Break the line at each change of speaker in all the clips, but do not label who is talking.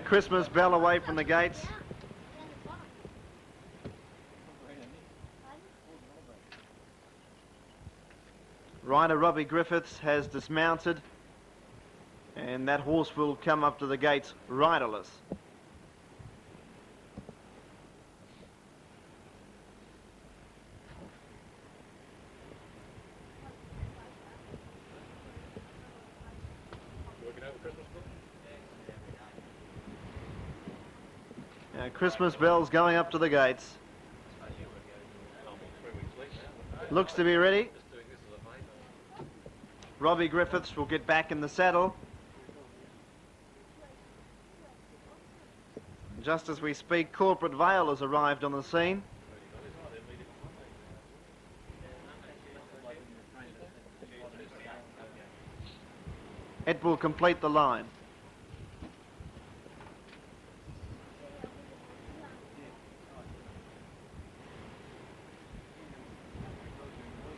Christmas Bell away from the gates. Rider Robbie Griffiths has dismounted, and that horse will come up to the gates riderless. Christmas Bell's going up to the gates. Looks to be ready. Robbie Griffiths will get back in the saddle. Just as we speak, Corporate Vale has arrived on the scene. It will complete the line.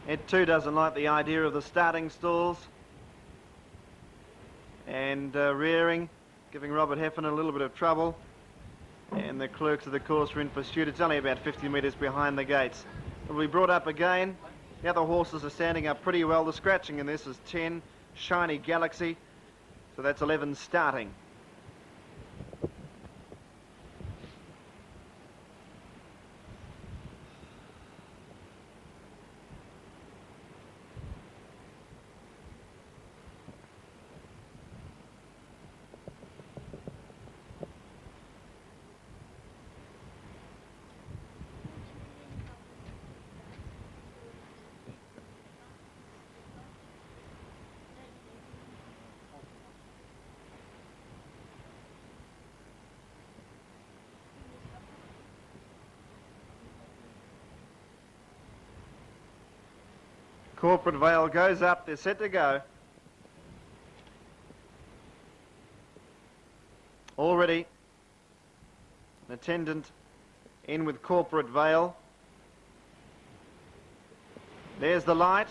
It too doesn't like the idea of the starting stalls. And rearing, giving Robert Heffern a little bit of trouble. And the clerks of the course are in pursuit. It's only about 50 metres behind the gates. It will be brought up again. The other horses are standing up pretty well. The scratching in this is 10, Shiny Galaxy. So that's 11 starting. Corporate Vale goes up, they're set to go. Already an attendant in with Corporate Vale. There's the light.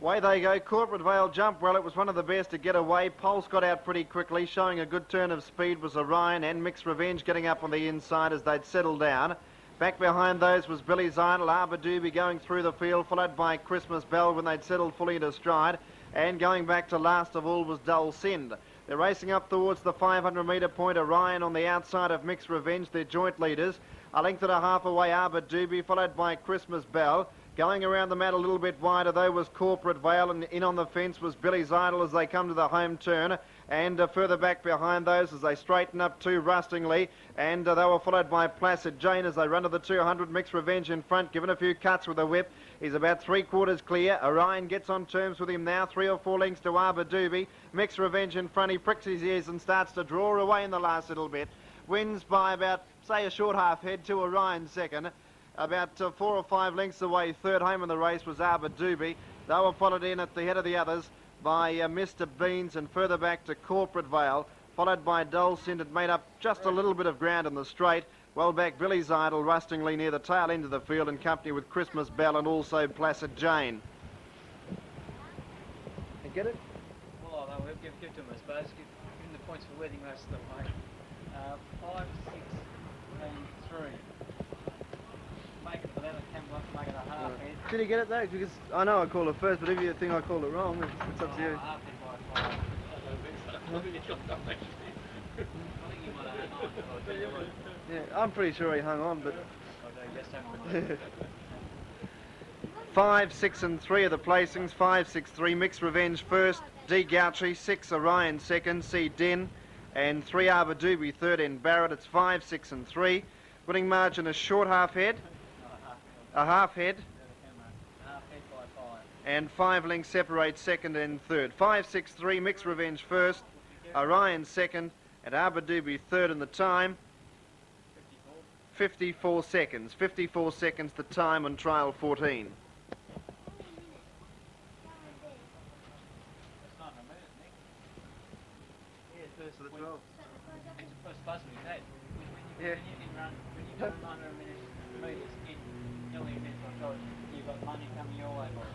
Away they go. Corporate Vale jumped well. It was one of the best to get away. Pulse got out pretty quickly, showing a good turn of speed was Orion and Mixed Revenge getting up on the inside as they'd settled down. Back behind those was Billy's Idol, Arbor Doobie going through the field, followed by Christmas Bell when they'd settled fully into stride. And going back to last of all was Dull Sind. They're racing up towards the 500-metre point. Orion on the outside of Mixed Revenge, their joint leaders. A length and a half away, Arbor Doobie, followed by Christmas Bell. Going around the mat a little bit wider, though, was Corporate Vale, and in on the fence was Billy's Idol as they come to the home turn. And further back behind those as they straighten up too rustingly. And they were followed by Placid Jane as they run to the 200. Mixed Revenge in front, given a few cuts with a whip. He's about 3/4 clear. Orion gets on terms with him now, 3 or 4 lengths to Arbor Doobie. Mixed Revenge in front, he pricks his ears and starts to draw away in the last little bit. Wins by about, say, a short half head to Orion second. About 4 or 5 lengths away, third home in the race was Arbor Doobie. They were followed in at the head of the others by Mr. Beans and further back to Corporate Vale, followed by Dull Sind. It made up just a little bit of ground in the straight. Well back, Billy's Idol rustingly near the tail end of the field in company with Christmas Bell and also Placid Jane. You get it?
Well, we'll give to him, I suppose. Give him the points for wedding most of the way. 5, 6, and 3. Make it for that, I can make it a half head.
Did he get it though? Because I know I called it first, but if you think I called it wrong, it's up to you.
Half head by 5. I think you might have 9.
Yeah, I'm pretty sure he hung on, but...
I'll do best
5, 6 and 3 are the placings. 5, 6, 3. Mixed Revenge first. D. Gouchy. 6 Orion second. C. Den. And 3 Arbor Doobie third in Barrett. It's 5, 6 and 3. Winning margin a short half head. A half head.
Half head by 5.
And 5 lengths separate second and third. 5, 6, 3. Mixed Revenge first. Orion second. And Arbor Doobie third in the time. 54 seconds. 54 seconds the time on trial 14.
For the 12. It's supposed to be that. When you run 900 metres in nearly a minute or so, you've got money coming your way, boy.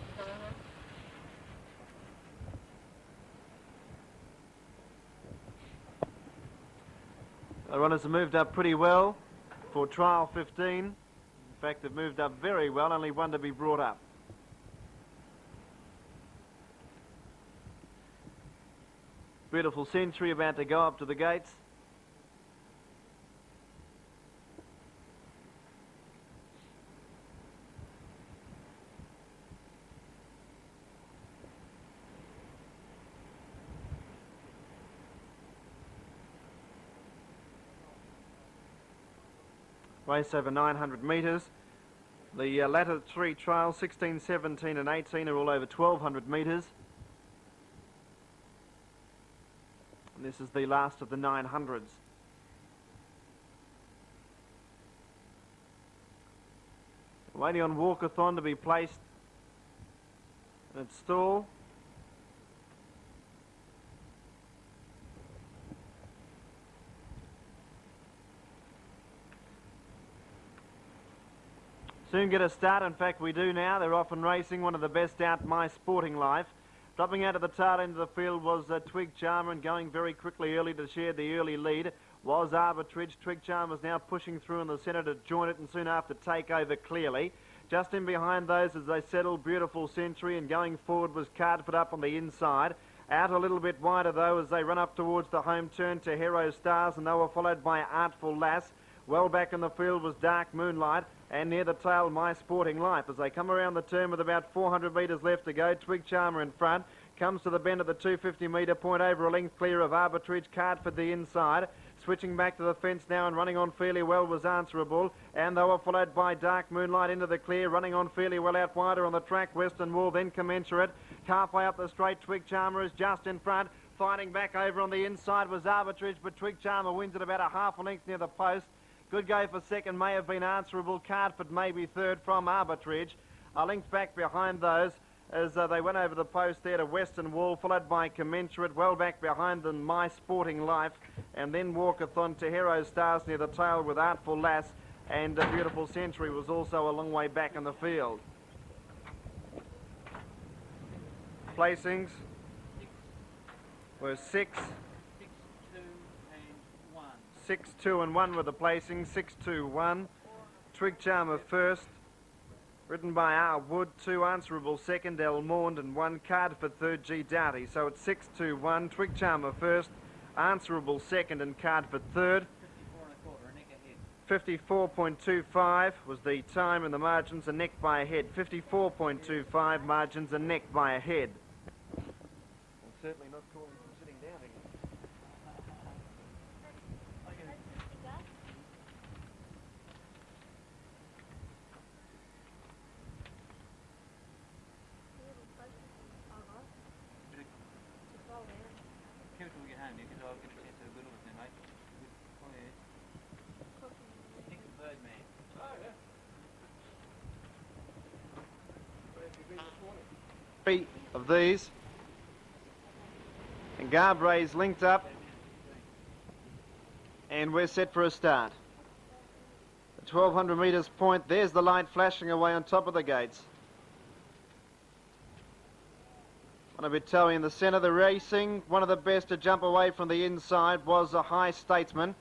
The runners have moved up pretty well for trial 15. In fact, they've moved up very well, only one to be brought up. Beautiful Century about to go up to the gates. Race over 900 metres. The latter three trials, 16, 17 and 18, are all over 1200 metres. And this is the last of the 900s. Waiting on Walkathon to be placed in its stall. Soon get a start. In fact, we do now. They're off and racing. One of the best out, My Sporting Life. Dropping out of the tail end of the field was Twig Charmer, and going very quickly early to share the early lead was Arbitrage. Twig Charmer is now pushing through in the centre to join it, and soon after take over clearly. Just in behind those as they settle, Beautiful Century, and going forward was Cardford up on the inside. Out a little bit wider though as they run up towards the home turn to Hero Stars, and they were followed by Artful Lass. Well back in the field was Dark Moonlight, and near the tail, My Sporting Life. As they come around the turn with about 400 metres left to go, Twig Charmer in front. Comes to the bend at the 250 metre point, over a length clear of Arbitrage. Cardford the inside. Switching back to the fence now and running on fairly well was Answerable. And they were followed by Dark Moonlight into the clear. Running on fairly well out wider on the track. Western Wall, then Commensurate. Halfway up the straight, Twig Charmer is just in front. Fighting back over on the inside was Arbitrage, but Twig Charmer wins at about a half a length near the post. Good go for second, may have been Answerable. Cardford maybe third from Arbitrage. A length back behind those as they went over the post there to Western Wall, followed by Commensurate. Well back behind them, My Sporting Life, and then Walkathon to Hero Stars near the tail with Artful Lass, and Beautiful Century was also a long way back in the field. Placings were 6, 6, 2 and 1 with the placing. 6, 2, 1. Twig Charmer first, ridden by R. Wood. 2 Answerable second, El Maund, and 1 Cardford third, G. Doughty. So it's 6, 2, 1. Twig Charmer first, Answerable second, and Cardford third. 54.25 was the time, and the margins are neck by a head. 54.25 margins are neck by a head. I'm certainly not calling from sitting down again.
Till we get home, because I'll get a chance to have a good look at them, mate. Oh, yeah. Think of Birdman. Oh, yeah.
3 of these. And Garbray's linked up. And we're set for a start. At 1200 metres point, there's the light flashing away on top of the gates. On a bit toey in the centre, the racing. One of the best to jump away from the inside was a High Statesman.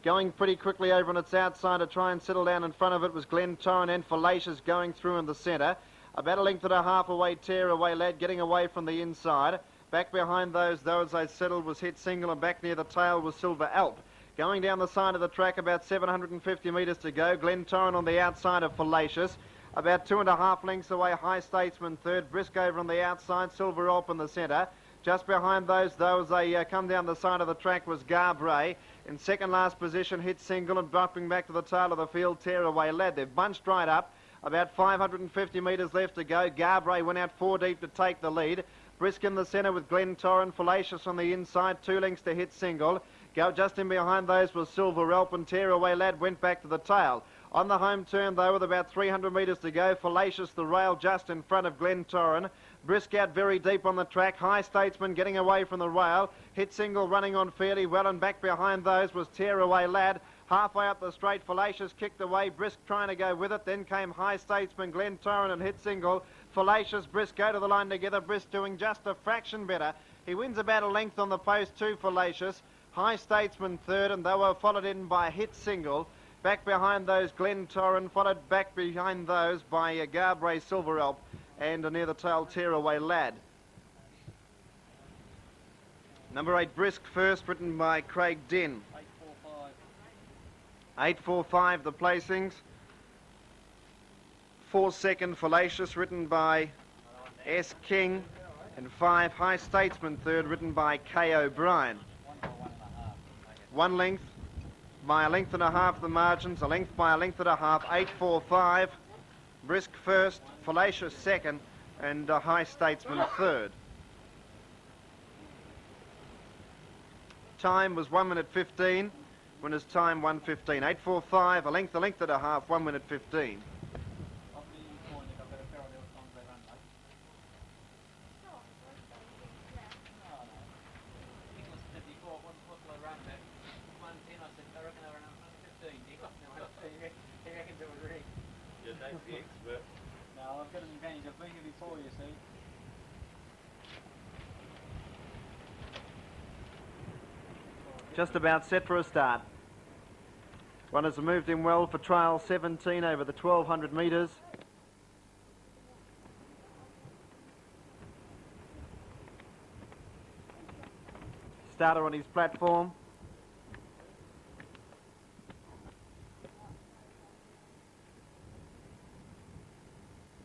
Going pretty quickly over on its outside to try and settle down in front of it was Glen Torrent, and Fallacious going through in the centre. About a length and a half away, Tear Away Lad getting away from the inside. Back behind those, though, as they settled, was Hit Single, and back near the tail was Silver Alp. Going down the side of the track, about 750 metres to go. Glen Torrent on the outside of Fallacious. About 2.5 lengths away, High Statesman third. Brisk over on the outside, Silver Alp in the centre. Just behind those, though, as they come down the side of the track, was Garbray. In second last position, Hit Single, and dropping back to the tail of the field, Tear Away Lad. They've bunched right up. About 550 metres left to go. Garbray went out 4 deep to take the lead. Brisk in the centre with Glen Torrent. Fallacious on the inside. 2 lengths to Hit Single. Go just in behind those was Silver Alp, and Tear Away Lad went back to the tail. On the home turn, though, with about 300 metres to go, Fallacious the rail just in front of Glen Torrent. Brisk out very deep on the track. High Statesman getting away from the rail. Hit Single running on fairly well, and back behind those was Tear Away Lad. Halfway up the straight, Fallacious kicked away. Brisk trying to go with it. Then came High Statesman, Glen Torrent, and Hit Single. Fallacious, Brisk go to the line together. Brisk doing just a fraction better. He wins about a length on the post to Fallacious. High Statesman third, and they were followed in by Hit Single. Back behind those, Glen Torren, followed back behind those by Garbray Silver Alp, and near the tail, Tearaway Lad. Number 8, Brisk first, written by Craig Dinn. 845 the placings. 4 second, Fallacious, written by S. King. And 5, High Statesman third, written by K. O'Brien. 1 length by a length and a half the margins, a length by a length and a half. 845, Brisk first, Fallacious second, and High Statesman third. Time was 1 minute 15. Winner's time 1:15. 845, a length and a half, 1 minute 15.
That's the expert.
No, I've got an advantage. I've been here before, you see.
Just about set for a start. Runners have moved in well for trial 17 over the 1200 metres. Starter on his platform.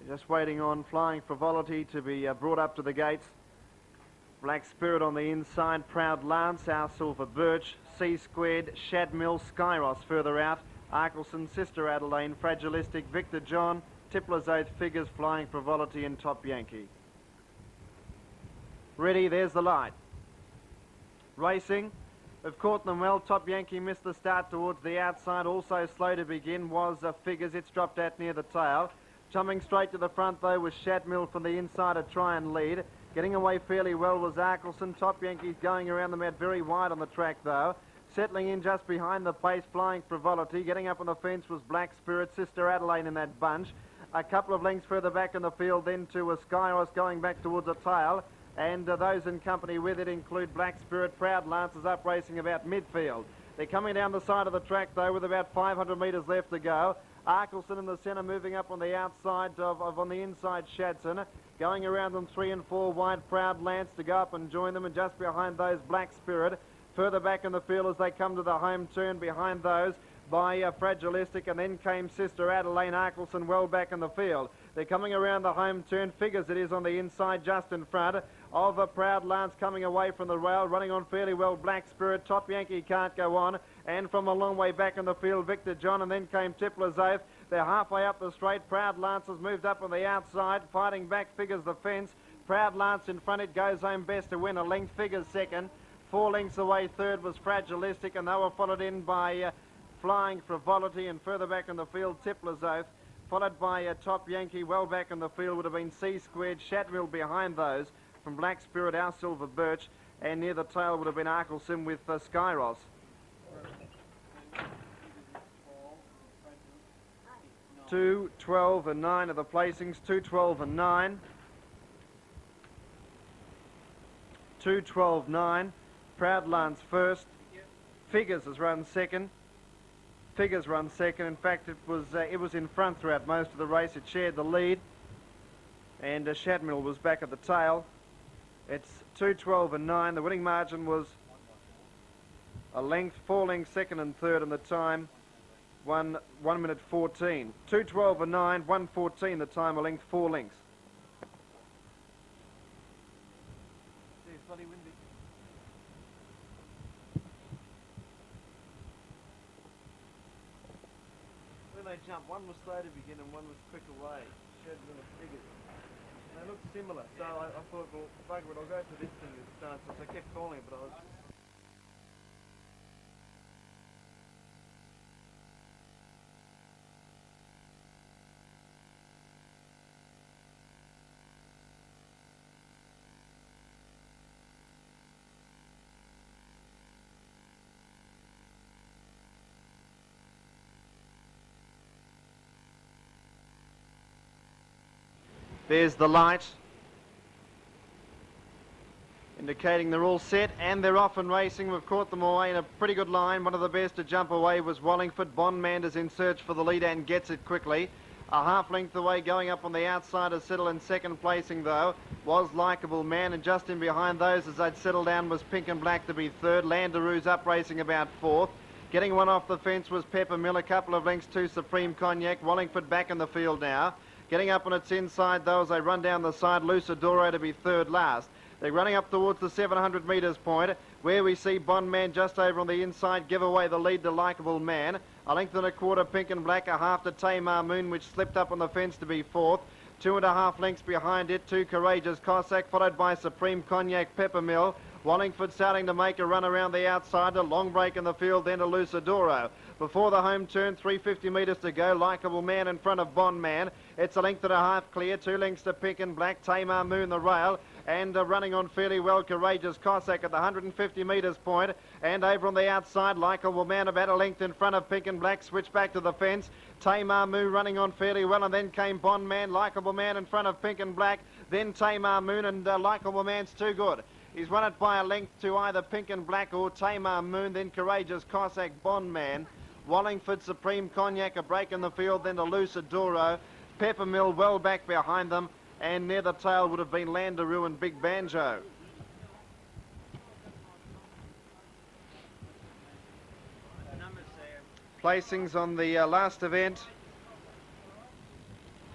Just waiting on Flying Frivolity to be brought up to the gates. Black Spirit on the inside, Proud Lance, Our Silver Birch, C Squared, Shadmill, Skyros further out, Arkelson, Sister Adelaine, Fragilistic, Victor John, Tippler's Oath, Figures, Flying Frivolity and Top Yankee. Ready, there's the light. Racing. Have caught them well. Top Yankee missed the start towards the outside. Also slow to begin was Figures. It's dropped out near the tail. Coming straight to the front though was Shadmill from the inside to try and lead. Getting away fairly well was Arkelson. Top Yankees going around them out very wide on the track though. Settling in just behind the pace, Flying Frivolity. Getting up on the fence was Black Spirit, Sister Adelaine in that bunch. A couple of lengths further back in the field then to Skyros going back towards a tail. And those in company with it include Black Spirit. Proud Lance is up racing about midfield. They're coming down the side of the track though with about 500 metres left to go. Arkelson in the centre, moving up on the outside on the inside Shadson. Going around them 3 and 4 wide, Proud Lance to go up and join them, and just behind those Black Spirit. Further back in the field as they come to the home turn, behind those by Fragilistic, and then came Sister Adelaine. Arkelson well back in the field. They're coming around the home turn. Figures it is on the inside just in front of a Proud Lance coming away from the rail, running on fairly well. Black Spirit, Top Yankee can't go on, and from a long way back in the field Victor John, and then came Tippler's Oath. They're halfway up the straight. Proud Lance has moved up on the outside, fighting back. Figures the fence. Proud Lance in front. It goes home best to win a length. Figures second. 4 lengths away third was Fragilistic, and they were followed in by Flying Frivolity, and further back in the field Tippler's Oath, followed by Top Yankee. Well back in the field would have been C Squared, Shadmill behind those from Black Spirit, Our Silver Birch, and near the tail would have been Arkelson with Skyros. 2, 12 and 9 are the placings. 2, 12 and 9. 2, 12, 9. Proud Lance first. Figures has run second. Figures run second. In fact, it was in front throughout most of the race. It shared the lead, and Shadmill was back at the tail. It's 2, 12 and 9. The winning margin was a length, 4 lengths second and third, and the time 1 minute 14. 2, 12 and 9, 1:14 the time, a length, 4 lengths. It's bloody windy. When they jumped, one was slow to begin and one was quick away. Shadmill and Figures. They looked similar, so I thought, well, bugger it, I'll go for this thing this time. So I kept calling it, but I was... There's the light. indicating they're all set and they're off and racing. We've caught them away in a pretty good line. One of the best to jump away was Wallingford. Bondman's in search for the lead and gets it quickly. A half length away, going up on the outside as settle in second placing though was Likeable Man, and just in behind those as they'd settle down was Pink and Black to be third. Landarou's up racing about fourth. Getting one off the fence was Pepper Mill, a couple of lengths to Supreme Cognac. Wallingford back in the field now. Getting up on its inside though as they run down the side, Lucidoro to be third last. They're running up towards the 700 metres point, where we see Bondman just over on the inside give away the lead to Likeable Man. A length and a quarter, Pink and Black, a half to Tamar Moon, which slipped up on the fence to be fourth. 2.5 lengths behind it, Two Courageous Cossack, followed by Supreme Cognac, Peppermill. Wallingford starting to make a run around the outside, a long break in the field, then to Lucidoro. Before the home turn, 350 metres to go, Likeable Man in front of Bondman. It's a length and a half clear, 2 lengths to Pink and Black, Tamar Moon the rail, and running on fairly well, Courageous Cossack at the 150 metres point, and over on the outside, Likeable Man about a length in front of Pink and Black, switch back to the fence. Tamar Moon running on fairly well, and then came Bondman, Likeable Man in front of Pink and Black, then Tamar Moon, and Likeable Man's too good. He's won it by a length to either Pink and Black or Tamar Moon, then Courageous Cossack, Bondman. Wallingford, Supreme Cognac, a break in the field, then to Lucidoro. Peppermill well back behind them, and near the tail would have been Landaroo and Big Banjo. Placings on the last event.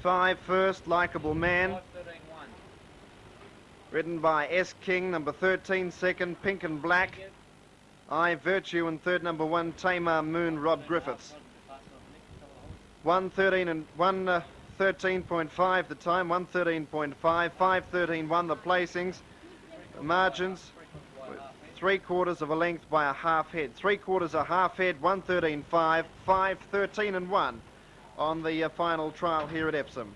5 first, Likeable Man.
5-13-1.
Ridden by S. King, number 13 second, Pink and Black. I Virtue and third, number 1, Tamar Moon, Rob Griffiths. 1:13 and 1:13.5 the time, 1:13.5, 5:13.1 the placings. The margins, 3/4 of a length by a half head. 3/4 a half head, 1:13.5, 5:13 and 1 on the final trial here at Epsom. On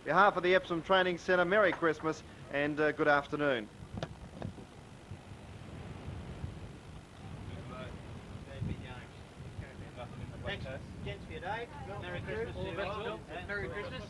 behalf of the Epsom Training Centre, Merry Christmas and good afternoon.
Thanks, gents, for your day. Merry Christmas to you all. Merry Christmas.